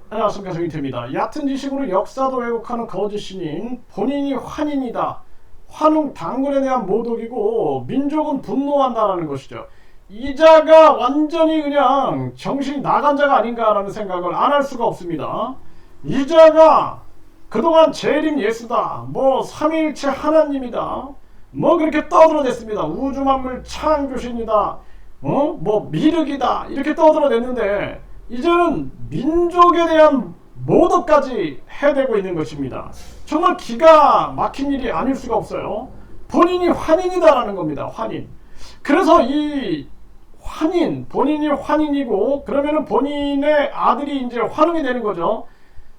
안녕하십니까, 정인태입니다. 얕은 지식으로 역사도 왜곡하는 거짓 신인, 본인이 환인이다, 환웅 단군에 대한 모독이고 민족은 분노한다라는 것이죠. 이자가 완전히 그냥 정신이 나간 자가 아닌가라는 생각을 안 할 수가 없습니다. 이자가 그동안 재림 예수다, 뭐 삼위일체 하나님이다, 뭐 그렇게 떠들어댔습니다. 우주만물 창조신이다, 뭐 미륵이다, 이렇게 떠들어댔는데 이제는 민족에 대한 모독까지 해대고 있는 것입니다. 정말 기가 막힌 일이 아닐 수가 없어요. 본인이 환인이다라는 겁니다. 환인. 그래서 이 환인, 본인이 환인이고 그러면은 본인의 아들이 이제 환웅이 되는 거죠.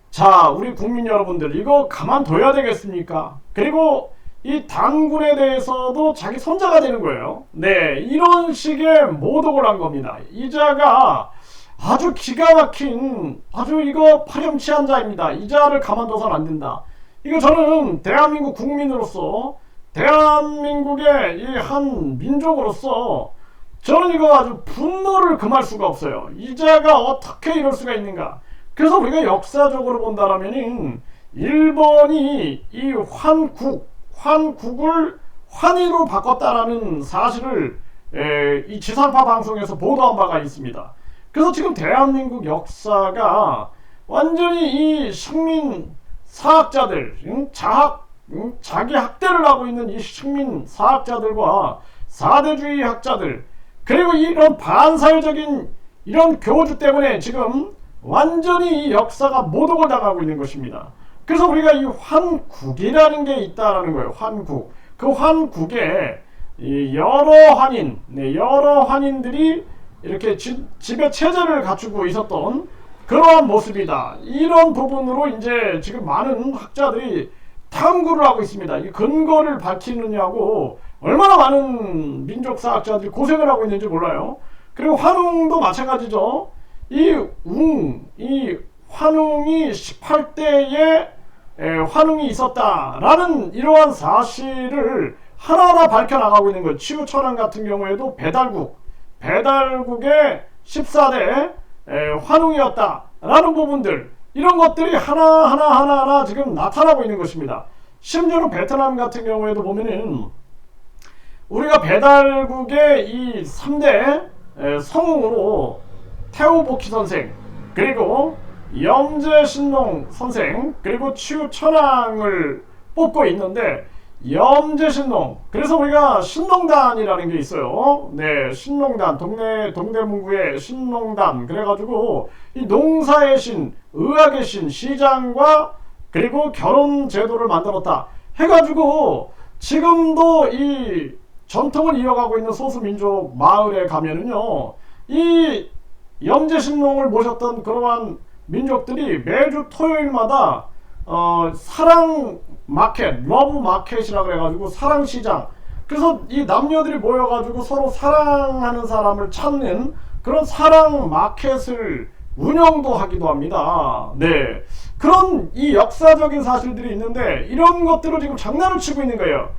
자, 우리 국민 여러분들, 이거 가만둬야 되겠습니까? 그리고 이 단군에 대해서도 자기 손자가 되는 거예요. 네, 이런 식의 모독을 한 겁니다. 이자가 아주 기가 막힌, 아주 이거 파렴치한 자입니다. 이자를 가만둬서는 안 된다. 이거 저는 대한민국 국민으로서, 대한민국의 이 한 민족으로서 저는 이거 아주 분노를 금할 수가 없어요. 이자가 어떻게 이럴 수가 있는가. 그래서 우리가 역사적으로 본다라면은 일본이 이 환국을 환희로 바꿨다라는 사실을 이 지상파 방송에서 보도한 바가 있습니다. 그래서 지금 대한민국 역사가 완전히 이 식민 사학자들, 자기 학대를 하고 있는 이 식민 사학자들과 사대주의 학자들, 그리고 이런 반사회적인 이런 교주 때문에 지금 완전히 이 역사가 모독을 당하고 있는 것입니다. 그래서 우리가 이 환국이라는 게 있다라는 거예요. 환국. 그 환국에 여러 환인, 여러 환인들이 이렇게 지배 체제를 갖추고 있었던 그러한 모습이다. 이런 부분으로 이제 지금 많은 학자들이 탐구를 하고 있습니다. 이 근거를 밝히느냐고 얼마나 많은 민족사학자들이 고생을 하고 있는지 몰라요. 그리고 환웅도 마찬가지죠. 이 환웅이 18대에 환웅이 있었다라는 이러한 사실을 하나하나 밝혀나가고 있는 거예요. 치유천왕 같은 경우에도 배달국의 14대 환웅이었다라는 부분들, 이런 것들이 하나하나 지금 나타나고 있는 것입니다. 심지어는 베트남 같은 경우에도 보면은 우리가 배달국의 이 3대 성웅으로 태우보키 선생, 그리고 염제신농 선생, 그리고 치유천왕을 뽑고 있는데, 염제신농, 그래서 우리가 신농단이라는 게 있어요. 네, 신농단, 동대문구의 신농단, 그래가지고 이 농사의 신, 의학의 신, 시장과 그리고 결혼 제도를 만들었다 해가지고 지금도 이 전통을 이어가고 있는 소수민족 마을에 가면은요, 이 염제신농을 모셨던 그러한 민족들이 매주 토요일마다 사랑 마켓, 러브 마켓이라 그래가지고 사랑 시장, 그래서 이 남녀들이 모여가지고 서로 사랑하는 사람을 찾는 그런 사랑 마켓을 운영도 하기도 합니다. 네, 그런 이 역사적인 사실들이 있는데 이런 것들을 지금 장난을 치고 있는 거예요.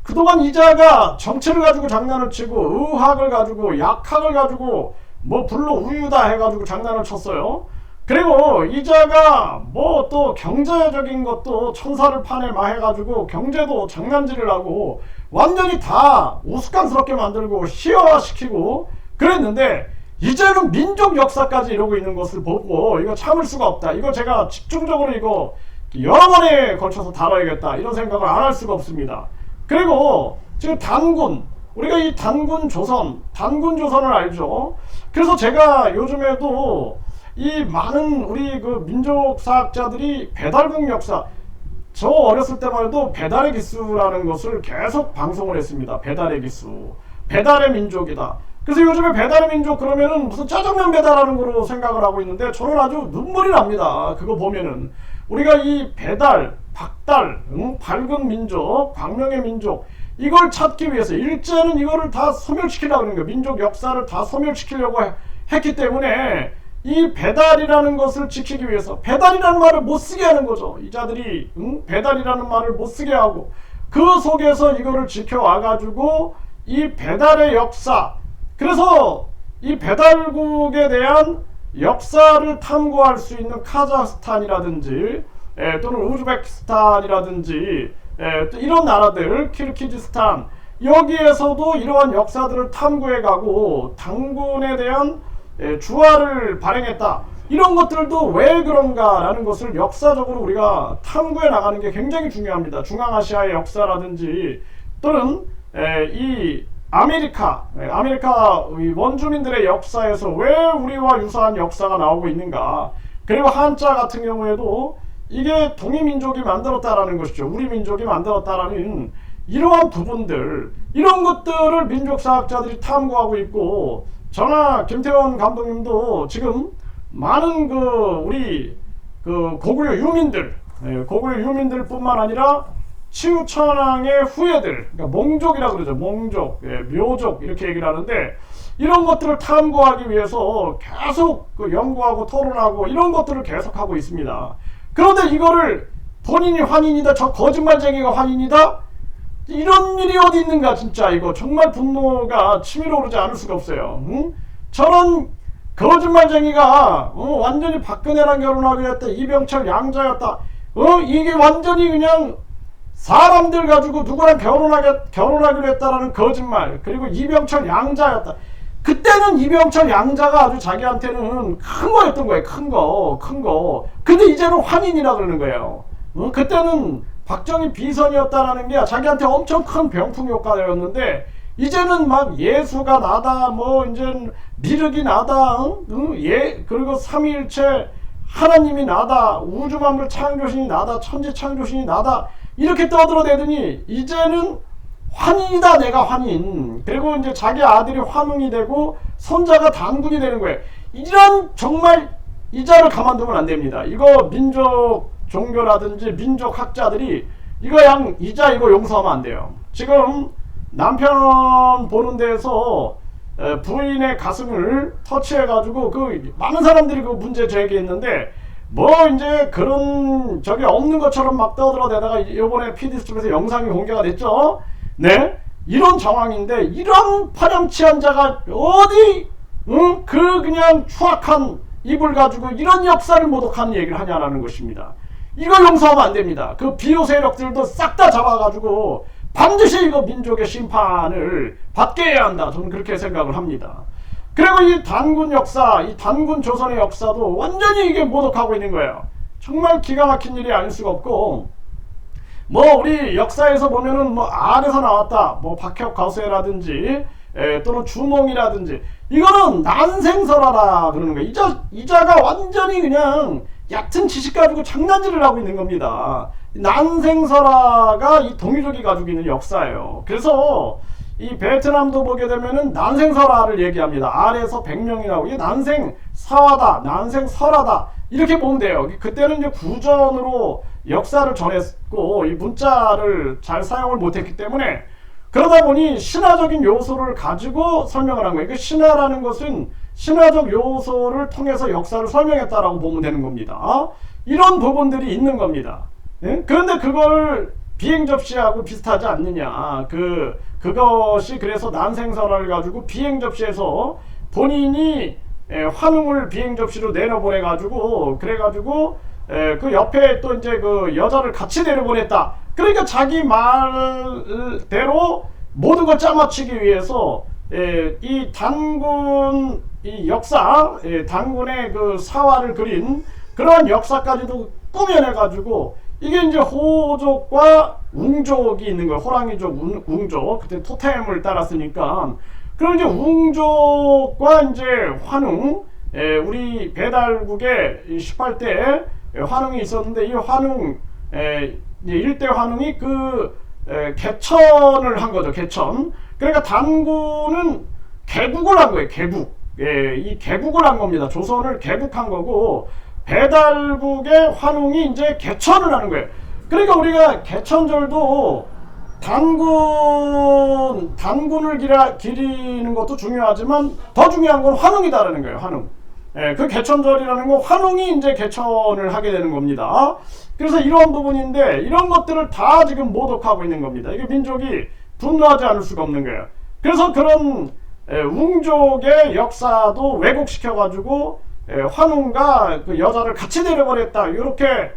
그동안 이자가 정치를 가지고 장난을 치고 의학을 가지고 약학을 가지고 뭐 불로 우유다 해가지고 장난을 쳤어요. 그리고 이자가 뭐 또 경제적인 것도 천사를 파내 마 해가지고 경제도 장난질을 하고 완전히 다 우스꽝스럽게 만들고 희화시키고 그랬는데, 이제는 민족 역사까지 이러고 있는 것을 보고 이거 참을 수가 없다. 이거 제가 집중적으로 이거 여러 번에 걸쳐서 다뤄야겠다, 이런 생각을 안 할 수가 없습니다. 그리고 지금 단군, 우리가 이 단군 조선을 알죠. 그래서 제가 요즘에도 이 많은 우리 그 민족사학자들이 배달국 역사, 저 어렸을 때만 해도 배달의 기수라는 것을 계속 방송을 했습니다. 배달의 기수, 배달의 민족이다. 그래서 요즘에 배달의 민족 그러면은 무슨 짜장면 배달하는 거로 생각을 하고 있는데 저는 아주 눈물이 납니다. 그거 보면은 우리가 이 배달, 박달, 밝은 민족, 광명의 민족, 이걸 찾기 위해서 일제는 이거를 다 소멸시키려고 하는 거예요. 민족 역사를 다 소멸시키려고 했기 때문에 이 배달이라는 것을 지키기 위해서 배달이라는 말을 못 쓰게 하는 거죠. 이자들이 배달이라는 말을 못 쓰게 하고 그 속에서 이거를 지켜와가지고 이 배달의 역사, 그래서 이 배달국에 대한 역사를 탐구할 수 있는 카자흐스탄이라든지 또는 우즈베키스탄이라든지 또 이런 나라들, 키르기즈스탄, 여기에서도 이러한 역사들을 탐구해 가고 당군에 대한 주화를 발행했다. 이런 것들도 왜 그런가라는 것을 역사적으로 우리가 탐구해 나가는 게 굉장히 중요합니다. 중앙아시아의 역사라든지 또는 이 아메리카 원주민들의 역사에서 왜 우리와 유사한 역사가 나오고 있는가. 그리고 한자 같은 경우에도 이게 동이민족이 만들었다라는 것이죠. 우리 민족이 만들었다라는 이러한 부분들, 이런 것들을 민족사학자들이 탐구하고 있고, 저나 김태원 감독님도 지금 많은 우리 고구려 유민들, 고구려 유민들뿐만 아니라 치우천왕의 후예들, 그러니까 몽족이라 그러죠. 몽족, 묘족 이렇게 얘기를 하는데, 이런 것들을 탐구하기 위해서 계속 연구하고 토론하고 이런 것들을 계속하고 있습니다. 그런데 이거를 본인이 환인이다, 저 거짓말쟁이가 환인이다, 이런 일이 어디 있는가. 진짜 이거 정말 분노가 치밀어 오르지 않을 수가 없어요. 응? 저런 거짓말쟁이가 완전히 박근혜랑 결혼하기로 했다, 이병철 양자였다, 이게 완전히 그냥 사람들 가지고 누구랑 결혼하기로 했다라는 거짓말, 그리고 이병철 양자였다. 그때는 이병철 양자가 아주 자기한테는 큰 거였던 거예요. 큰 거. 근데 이제는 환인이라 그러는 거예요. 그때는 박정희 비선이었다라는 게 자기한테 엄청 큰 병풍 효과였는데, 이제는 막 예수가 나다, 뭐 이제 미륵이 나다, 그리고 삼위일체 하나님이 나다, 우주만물 창조신이 나다, 천지 창조신이 나다, 이렇게 떠들어대더니 이제는 환인이다, 내가 환인. 그리고 이제 자기 아들이 환웅이 되고 손자가 단군이 되는 거예요. 이런 정말 이자를 가만두면 안 됩니다. 이거 민족 종교라든지 민족 학자들이 이자 이거 용서하면 안 돼요. 지금 남편 보는 데에서 부인의 가슴을 터치해가지고 많은 사람들이 문제 제기했는데, 뭐 이제 그런 적이 없는 것처럼 막 떠들어대다가 이번에 PD수첩에서 영상이 공개가 됐죠. 네, 이런 정황인데 이런 파렴치한 자가 어디 그냥 추악한 입을 가지고 이런 역사를 모독하는 얘기를 하냐라는 것입니다. 이거 용서하면 안 됩니다. 그 비호 세력들도 싹 다 잡아가지고 반드시 이거 민족의 심판을 받게 해야 한다. 저는 그렇게 생각을 합니다. 그리고 이 단군 역사, 이 단군 조선의 역사도 완전히 이게 모독하고 있는 거예요. 정말 기가 막힌 일이 아닐 수가 없고, 뭐 우리 역사에서 보면은 뭐 알에서 나왔다, 뭐 박혁 가수라든지 또는 주몽이라든지, 이거는 난생설화라 그러는 거예요. 이자가 완전히 그냥 얕은 지식 가지고 장난질을 하고 있는 겁니다. 난생설화가 이 동이족이 가지고 있는 역사예요. 그래서 이 베트남도 보게 되면은 난생설화를 얘기합니다. R에서 100명이 나오고, 이게 난생사화다, 난생설화다, 이렇게 보면 돼요. 그때는 이제 구전으로 역사를 전했고, 이 문자를 잘 사용을 못했기 때문에, 그러다 보니 신화적인 요소를 가지고 설명을 한 거예요. 그 신화라는 것은 신화적 요소를 통해서 역사를 설명했다라고 보면 되는 겁니다. 이런 부분들이 있는 겁니다. 네? 그런데 그걸 비행접시하고 비슷하지 않느냐. 그것이 그래서 난생설화를 가지고 비행접시에서 본인이 환웅을 비행접시로 내려보내가지고, 그래가지고 그 옆에 또 이제 그 여자를 같이 내려보냈다. 그러니까 자기 말대로 모든 걸 짜맞추기 위해서 이 단군 이 역사, 단군의 그 사화를 그린 그러한 역사까지도 꾸며내가지고, 이게 이제 호족과 웅족이 있는 거예요. 호랑이족, 웅족. 그때 토템을 따랐으니까. 그럼 이제 웅족과 이제 환웅, 우리 배달국에 18대 환웅이 있었는데, 이 환웅, 일대 환웅이 개천을 한 거죠. 개천. 그러니까 단군은 개국을 한 거예요. 개국. 이 개국을 한 겁니다. 조선을 개국한 거고, 배달국의 환웅이 이제 개천을 하는 거예요. 그러니까 우리가 개천절도 단군을 기리는 것도 중요하지만 더 중요한 건 환웅이다라는 거예요. 환웅. 그 개천절이라는 건 환웅이 이제 개천을 하게 되는 겁니다. 그래서 이런 부분인데, 이런 것들을 다 지금 모독하고 있는 겁니다. 이게 민족이 분노하지 않을 수가 없는 거예요. 그래서 그런 웅족의 역사도 왜곡시켜가지고 환웅과 그 여자를 같이 내려버렸다 이렇게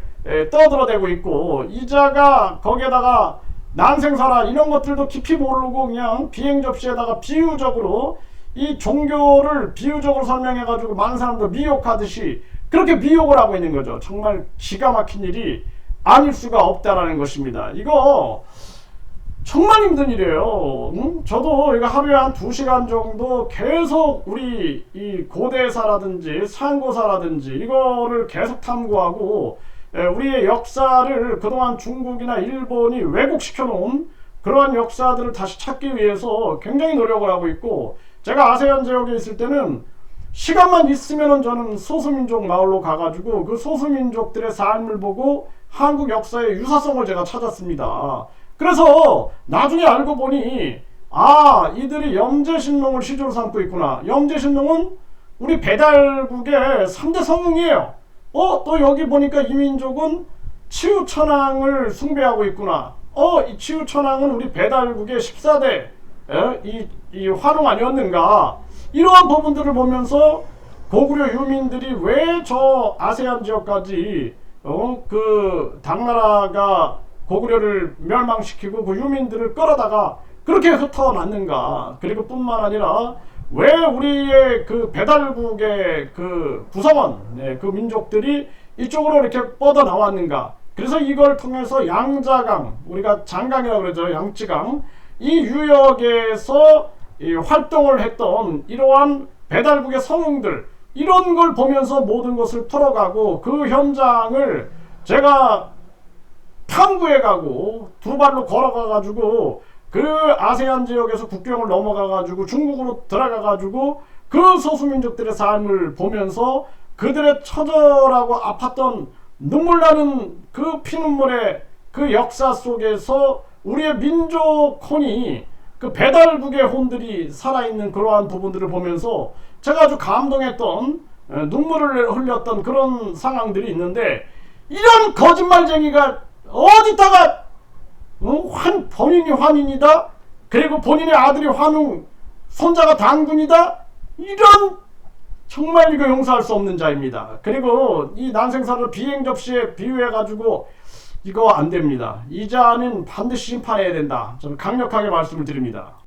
떠들어대고 있고, 이자가 거기에다가 난생사라 이런 것들도 깊이 모르고 그냥 비행 접시에다가 비유적으로 이 종교를 비유적으로 설명해가지고 많은 사람들 미혹하듯이 그렇게 미혹을 하고 있는 거죠. 정말 기가 막힌 일이 아닐 수가 없다라는 것입니다. 이거 정말 힘든 일이에요. 저도 이거 하루에 한 2시간 정도 계속 우리 이 고대사라든지 상고사라든지 이거를 계속 탐구하고, 우리의 역사를 그동안 중국이나 일본이 왜곡시켜 놓은 그러한 역사들을 다시 찾기 위해서 굉장히 노력을 하고 있고, 제가 아세안 지역에 있을 때는 시간만 있으면은 저는 소수민족 마을로 가가지고 그 소수민족들의 삶을 보고 한국 역사의 유사성을 제가 찾았습니다. 그래서 나중에 알고 보니 이들이 염제신농을 시조로 삼고 있구나. 염제신농은 우리 배달국의 3대 성웅이에요. 또 여기 보니까 이 민족은 치우천왕을 숭배하고 있구나. 이 치우천왕은 우리 배달국의 14대 이 환웅 아니었는가. 이러한 부분들을 보면서 고구려 유민들이 왜 저 아세안 지역까지 그 당나라가 고구려를 멸망시키고 그 유민들을 끌어다가 그렇게 흩어놨는가. 그리고 뿐만 아니라 왜 우리의 그 배달국의 그 구성원, 그 민족들이 이쪽으로 이렇게 뻗어 나왔는가. 그래서 이걸 통해서 양자강, 우리가 장강이라고 그러죠. 양쯔강, 이 유역에서 이 활동을 했던 이러한 배달국의 성웅들, 이런 걸 보면서 모든 것을 풀어가고, 그 현장을 제가 탐구해가고 두 발로 걸어가가지고 그 아세안 지역에서 국경을 넘어가가지고 중국으로 들어가가지고 그 소수민족들의 삶을 보면서 그들의 처절하고 아팠던 눈물나는 그 피눈물의 그 역사 속에서 우리의 민족혼이, 그 배달국의 혼들이 살아있는 그러한 부분들을 보면서 제가 아주 감동했던, 눈물을 흘렸던 그런 상황들이 있는데, 이런 거짓말쟁이가 어디다가 본인이 환인이다, 그리고 본인의 아들이 환웅, 손자가 단군이다, 이런 정말 이거 용서할 수 없는 자입니다. 그리고 이 난생사를 비행 접시에 비유해가지고 이거 안 됩니다. 이 자는 반드시 심판해야 된다. 저는 강력하게 말씀을 드립니다.